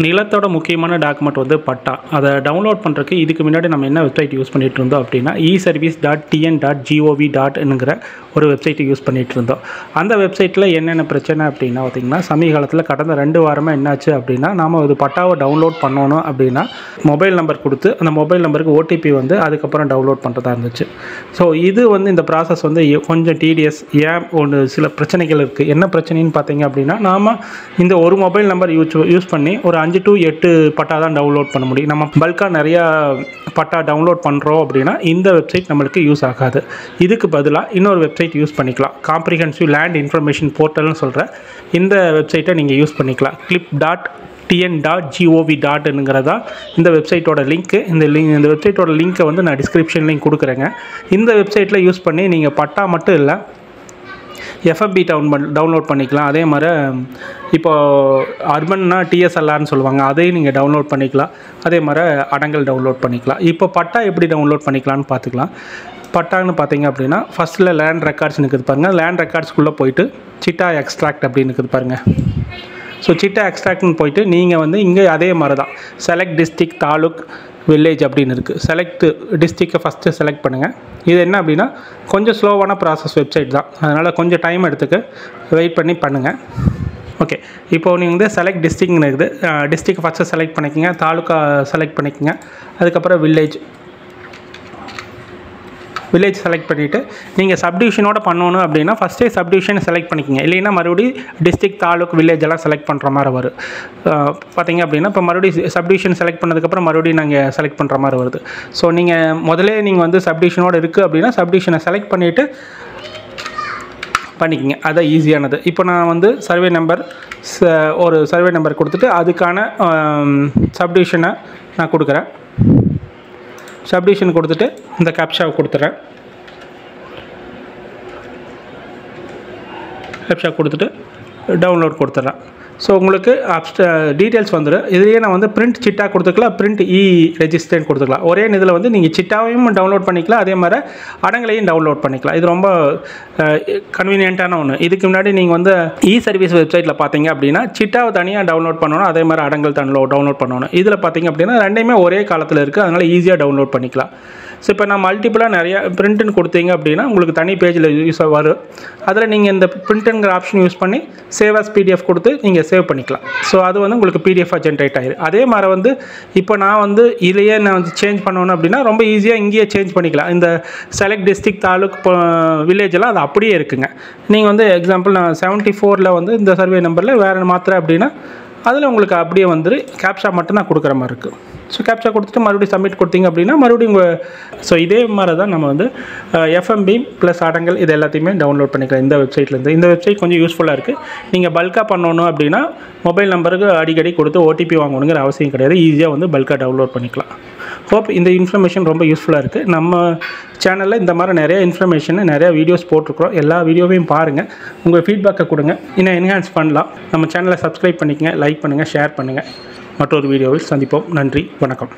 நிலத்தோட முக்கியமான டாக்குமெண்ட் வந்து பட்டா. அதை டவுன்லோட் பண்ணுறதுக்கு இதுக்கு முன்னாடி நம்ம என்ன வெப்சைட் யூஸ் பண்ணிகிட்டு இருந்தோம் அப்படின்னா eservice.tn.gov.in ஒரு வெப்சைட்டை யூஸ் பண்ணிகிட்டு இருந்தோம். அந்த வெப்சைட்டில் என்னென்ன பிரச்சனை அப்படின்னா பார்த்திங்கன்னா, சமீபகாலத்தில் கடந்த 2 வாரமாக என்னாச்சு அப்படின்னா, நாம் ஒரு பட்டாவை டவுன்லோட் பண்ணணும் அப்படின்னா மொபைல் நம்பர் கொடுத்து அந்த மொபைல் நம்பருக்கு ஓடிபி வந்து அதுக்கப்புறம் டவுன்லோட் பண்ணுறதா இருந்துச்சு. ஸோ இது வந்து இந்த ப்ராசஸ் வந்து கொஞ்சம் டிடிஎஸ். ஒன்று சில பிரச்சனைகள் இருக்குது. என்ன பிரச்சனைன்னு பார்த்தீங்க அப்படின்னா, நாம் இந்த ஒரு மொபைல் நம்பர் யூஸ் பண்ணி ஒரு 5 to 8 பட்டா தான் டவுன்லோட் பண்ண முடியும். நம்ம பல்காக நிறையா பட்டா டவுன்லோட் பண்ணுறோம் அப்படின்னா இந்த வெப்சைட் நம்மளுக்கு யூஸ் ஆகாது. இதுக்கு பதிலாக இன்னொரு வெப்சைட் யூஸ் பண்ணிக்கலாம். காம்ப்ரிஹென்சிவ் லேண்ட் இன்ஃபர்மேஷன் போர்ட்டல்னு சொல்கிற இந்த வெப்சைட்டை நீங்கள் யூஸ் பண்ணிக்கலாம். clip.tn.gov.inங்கிறதா இந்த வெப்சைட்டோட லிங்க்கு. இந்த வெப்சைட்டோட லிங்க்கை வந்து நான் டிஸ்கிரிப்ஷன்லையும் கொடுக்குறேங்க. இந்த வெப்சைட்டில் யூஸ் பண்ணி நீங்கள் பட்டா மட்டும் இல்லை, எஃப்எம்பி டவுன்லோட் பண்ணிக்கலாம். அதே மாதிரி இப்போது அர்பன்னா டிஎஸ்எல்ஆர்னு சொல்லுவாங்க, அதையும் நீங்கள் டவுன்லோட் பண்ணிக்கலாம். அதே மாதிரி அடங்கல் டவுன்லோட் பண்ணிக்கலாம். இப்போ பட்டா எப்படி டவுன்லோட் பண்ணிக்கலான்னு பார்த்துக்கலாம். பட்டான்னு பார்த்தீங்க அப்படின்னா ஃபஸ்ட்டில் லேண்ட் ரெக்கார்ட்ஸ்னு இருக்குது பாருங்கள். லேண்ட் ரெக்கார்ட்ஸ்குள்ளே போயிட்டு சிட்டா எக்ஸ்ட்ராக்ட் அப்படின்னு இருக்குது பாருங்கள். ஸோ சிட்டா எக்ஸ்ட்ராக்ட்னு போயிட்டு நீங்கள் வந்து இங்கே அதே மாதிரி தான் செலக்ட் டிஸ்ட்ரிக்ட், தாலுக், வில்லேஜ் அப்படின்னு இருக்குது. செலக்ட் டிஸ்ட்ரிக்டை ஃபஸ்ட்டு செலக்ட் பண்ணுங்கள். இது என்ன அப்படின்னா கொஞ்சம் ஸ்லோவான ப்ராசஸ் வெப்சைட் தான், அதனால் கொஞ்சம் டைம் எடுத்துக்க வெயிட் பண்ணி பண்ணுங்கள். ஓகே, இப்போது நீங்கள் வந்து செலக்ட் டிஸ்ட்ரிக்ட்னு இருக்குது. டிஸ்ட்ரிக்ட் ஃபஸ்ட்டு செலக்ட் பண்ணிக்கோங்க, தாலுக்கா செலக்ட் பண்ணிக்கோங்க. அதுக்கப்புறம் வில்லேஜ் செலக்ட் பண்ணிவிட்டு நீங்கள் சப்டிவிஷனோட பண்ணணும் அப்படின்னா ஃபஸ்ட்டே சப்டிவிஷனை செலக்ட் பண்ணிக்கோங்க. இல்லைன்னா மறுபடியும் டிஸ்ட்ரிக்ட், தாலுக், வில்லேஜ் எல்லாம் செலக்ட் பண்ணுற மாதிரி வரும். பார்த்தீங்க அப்படின்னா இப்போ மறுபடியும் சப்டிவிஷன் செலக்ட் பண்ணதுக்கப்புறம் மறுபடியும் நாங்கள் செலக்ட் பண்ணுற மாதிரி வருது. ஸோ நீங்கள் முதலே நீங்கள் வந்து சப்டிவிஷனோடு இருக்குது அப்படின்னா சப்டிவிஷனை செலக்ட் பண்ணிவிட்டு பண்ணிக்கோங்க. அதான் ஈஸியானது. இப்போ நான் வந்து ஒரு சர்வே நம்பர் கொடுத்துட்டு அதுக்கான சப்டிவிஷனை நான் கொடுக்குறேன். சப்டிவிஷன் கொடுத்துட்டு இந்த கேப்ஷாவை கொடுத்துட்றேன். கேப்ஷா கொடுத்துட்டு டவுன்லோட் கொடுத்துட்றேன். ஸோ உங்களுக்கு டீட்டெயில்ஸ் வந்துடும். இதுலேயே நான் வந்து பிரிண்ட் சிட்டா கொடுத்துக்கலாம், பிரிண்ட் ரெஜிஸ்டர்னு கொடுத்துக்கலாம். ஒரே இதில் வந்து நீங்கள் சிட்டாவையும் டவுன்லோட் பண்ணிக்கலாம், அதே மாதிரி அடங்கலையும் டவுன்லோட் பண்ணிக்கலாம். இது ரொம்ப கன்வீனியன்ட்டான ஒன்று. இதுக்கு முன்னாடி நீங்கள் வந்து சர்வீஸ் வெப்சைட்டில் பார்த்தீங்க அப்படின்னா சிட்டாவை தனியாக டவுன்லோட் பண்ணணும், அதே மாதிரி அடங்கல் டவுன்லோட் பண்ணணும். இதில் பார்த்தீங்க அப்படின்னா ரெண்டையுமே ஒரே காலத்தில் இருக்குது, அதனால் ஈஸியாக டவுன்லோட் பண்ணிக்கலாம். ஸோ இப்போ நான் மல்டிபிளாக நிறையா பிரிண்ட்டுன்னு கொடுத்தீங்க அப்படின்னா உங்களுக்கு தனி பேஜில் யூஸ் வரும். அதில் நீங்கள் இந்த பிரிண்ட்டுங்கிற ஆப்ஷன் யூஸ் பண்ணி சேவ் ஆஸ் பிடிஎஃப் கொடுத்து நீங்கள் சேவ் பண்ணிக்கலாம். ஸோ அது வந்து உங்களுக்கு பிடிஎஃபாக ஜென்ரேட் ஆகிடும். அதே மாதிரி வந்து இப்போ நான் வந்து இதையே நான் வந்து சேஞ்ச் பண்ணணும் அப்படின்னா ரொம்ப ஈஸியாக இங்கேயே சேஞ்ச் பண்ணிக்கலாம். இந்த செலக்ட் டிஸ்ட்ரிக்ட், தாலுக், வில்லேஜ் எல்லாம் அது அப்படியே இருக்குங்க. நீங்கள் வந்து எக்ஸாம்பிள் நான் 74 வந்து இந்த சர்வே நம்பரில் வேறு மாத்திரை அப்படின்னா அதில் உங்களுக்கு அப்படியே வந்துட்டு கேப்ஷா மட்டும் நான் கொடுக்குற மாதிரி இருக்குது. ஸோ கேப்ஷா கொடுத்துட்டு மறுபடியும் சப்மிட் கொடுத்தீங்க அப்படின்னா மறுபடியும் ஸோ இதே மாதிரி தான் நம்ம வந்து எஃப்எம்பி ப்ளஸ் அடங்கல் இது எல்லாத்தையுமே டவுன்லோட் பண்ணிக்கலாம் இந்த வெப்சைட்லேருந்து. இந்த வெப்சைட் கொஞ்சம் யூஸ்ஃபுல்லாக இருக்குது. நீங்கள் பல்காக பண்ணணும் அப்படின்னா மொபைல் நம்பருக்கு அடிக்கடி கொடுத்து ஓடிபி வாங்கணுங்கிற அவசியம் கிடையாது. ஈஸியாக வந்து பல்காக டவுன்லோட் பண்ணிக்கலாம். ஹோப் இந்த இன்ஃபர்மேஷன் ரொம்ப யூஸ்ஃபுல்லாக இருக்குது. நம்ம சேனலில் இந்த மாதிரி நிறைய இன்ஃபர்மேஷன், நிறையா வீடியோஸ் போட்டிருக்கிறோம். எல்லா வீடியோவையும் பாருங்கள், உங்கள் ஃபீட்பேக்கை கொடுங்க, இன்னும் என்ஹான்ஸ் பண்ணலாம். நம்ம சேனலை சப்ஸ்கிரைப் பண்ணிக்கங்க, லைக் பண்ணுங்கள், ஷேர் பண்ணுங்கள். மற்றொரு வீடியோவில் சந்திப்போம். நன்றி, வணக்கம்.